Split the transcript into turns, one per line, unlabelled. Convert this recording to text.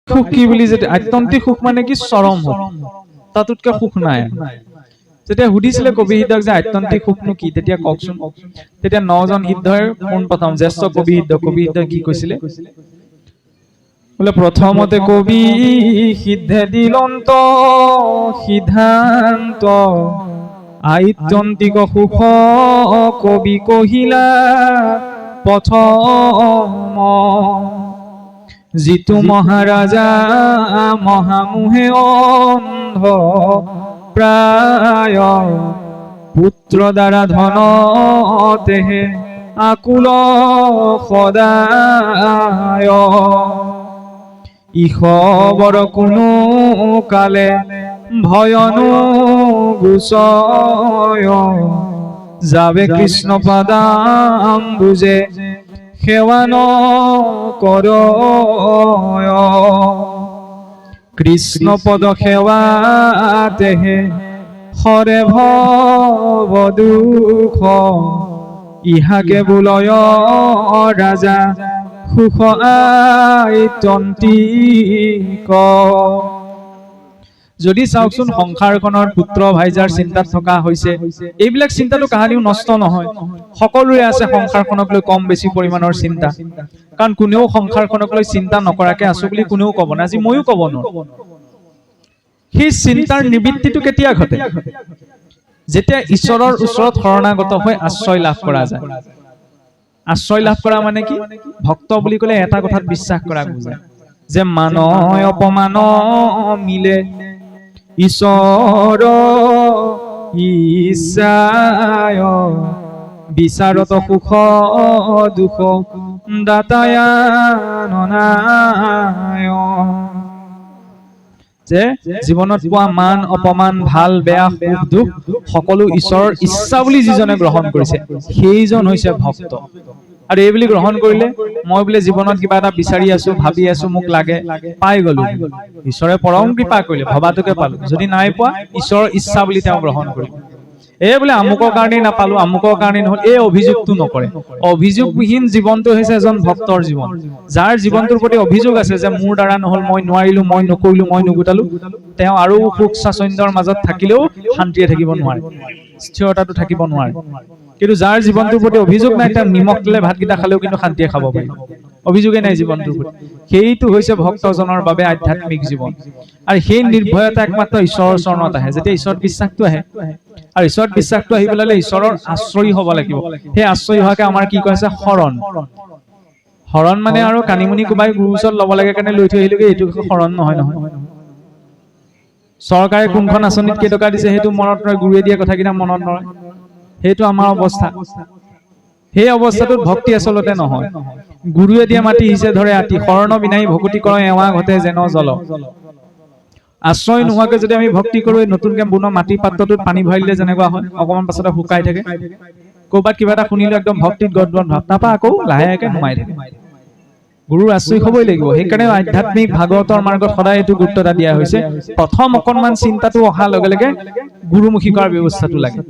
সুখ কি বুলি যে আত্যন্তিক সুখ মানে কি চৰম সুখ তাতোতকৈ সুখ নাই যেতিয়া সুধিছিলে কবি সিদ্ধক যে আত্যন্তিক সুখনো কি তেতিয়া কওকচোন তেতিয়া 9জন সিদ্ধৰ পোনপ্ৰথম জ্যেষ্ঠ কবি সিদ্ধই কি কৈছিলে বলে প্ৰথমতে কবি সিদ্ধে দিলন্ত সিদ্ধান্ত আত্যন্তিক সুখ কবি কহিলা প্ৰথম जितु महाराजा महामुहे अंध प्राय पुत्र द्वारा धन तेहे आकुल सदाय इखबर कोनो काले भयनु गुसय जाबे कृष्ण पदाम बुझे সেৱান কৰ কৃষ্ণ পদ সেৱাতেহে হৰে ভৱ দুখ ইহাকে বোলয় ৰাজা সুখ আত্যন্তিক যদি চাওকচোন সংসাৰখনৰ পুত্ৰ ভাইজাৰ চিন্তাত থকা হৈছে এইবিলাক চিন্তাটো কাহানিও নষ্ট নহয় সকলোৰে আছে সংসাৰখনক লৈ কম বেছি পৰিমাণৰ চিন্তা কাৰণ কোনেও সংসাৰখনক লৈ চিন্তা নকৰাকে আছো বুলি কোনেও ক'ব না আজি ময়ো ক'ব নোৱাৰো সেই চিন্তাৰ নিবৃত্তিটো কেতিয়া ঘটে যেতিয়া ঈশ্বৰৰ ওচৰত শৰণাগত হৈ আশ্ৰয় লাভ কৰা যায় আশ্ৰয় লাভ কৰা মানে কি ভক্ত বুলি ক'লে এটা কথাত বিশ্বাস কৰা বুজায় যে মানয় অপমান মিলে ঈশ্বৰ ইচ্ছায় বিচাৰত সুখ দুখ দাতায়াননায় যে জীৱনত পোৱা মান অপমান ভাল বেয়া সুখ দুখ সকলো ঈশ্বৰৰ ইচ্ছা বুলি যিজনে গ্ৰহণ কৰিছে সেইজন হৈছে ভক্ত আৰু এই বুলি গ্ৰহণ কৰিলে মই বোলে জীৱনত কিবা এটা বিচাৰি আছো ভাবি আছো মোক লাগে পাই গলো ঈশ্বৰে পৰম কৃপা কৰিলে ভবাটোকে পালো যদি নাই পোৱা ঈশ্বৰৰ ইচ্ছা বুলি তেওঁ গ্ৰহণ কৰিলে এই বোলে আমুকৰ কাৰণে নাপালো আমুকৰ কাৰণে নহল এই অভিযোগটো নকৰে অভিযোগবিহীন জীৱনটো হৈছে এজন ভক্তৰ জীৱন যাৰ জীৱনটোৰ প্ৰতি অভিযোগ আছে যে মোৰ দ্বাৰা নহল মই নোৱাৰিলো মই নকৰিলো মই নুগুটালো তেওঁ আৰু সুখ স্বাচ্ছন্দ্যৰ মাজত থাকিলেও শান্তিয়ে থাকিব নোৱাৰে স্থিৰতাটো থাকিব নোৱাৰে কিন্তু যাৰ জীৱনটোৰ প্ৰতি অভিযোগ নাই তেওঁ নিমখ তেলে ভাতকেইটা খালেও কিন্তু শান্তিয়ে খাব পাৰে অভিযোগে নাই জীৱনটোৰ প্ৰতি সেইটো হৈছে ভক্তজনৰ বাবে আধ্যাত্মিক জীৱন আৰু সেই নিৰ্ভয়তা একমাত্ৰ ঈশ্বৰৰ চৰণত আহে যেতিয়া ঈশ্বৰৰ বিশ্বাসটো আহে আৰু ঈশ্বৰৰ বিশ্বাসটো আহি পেলালে ঈশ্বৰৰ আশ্ৰয় হ'ব লাগিব সেই আশ্ৰয় হোৱাকে আমাৰ কি কৈছে শৰণ শৰণ মানে আৰু কানিমুনি কোবাই গুৰু ওচৰত ল'ব লাগে কাৰণে লৈ থৈ আহিলোগে এইটো শৰণ নহয় নহয় চৰকাৰে কোনখন আঁচনিত কেইটকা দিছে সেইটো মনত নৰয় গুৰুৱে দিয়া কথাকেইটা মনত নৰয় সেইটো আমাৰ অৱস্থা সেই অৱস্থাটোত ভক্তি আচলতে নহয় গুৰুৱে দিয়া মাটি হিচে ধৰে আতি শৰণ বিনাই ভকতি কৰ এৱা ঘটে যেন জল আশ্ৰয় নোহোৱাকে যদি আমি ভক্তি কৰো নতুনকে বুনৰ মাটিৰ পাত্ৰটোত পানী ভৰাই দিলে যেনেকুৱা হয় অকমান পাছতে শুকাই থাকে ক'ৰবাত কিবা এটা শুনিলে একদম ভক্তিত গদগদ ভাৱ নাপা আকৌ লাহেকে নুমাই থাকে গুৰুৰ আশ্ৰয় হ'বই লাগিব সেইকাৰণে আধ্যাত্মিক ভাগৱতৰ মাৰ্গত সদায় এইটো গুৰুত্ব দিয়া হৈছে প্ৰথম অকণমান চিন্তাটো অহাৰ লগে লগে গুৰুমুখী কৰাৰ ব্যৱস্থাটো লাগে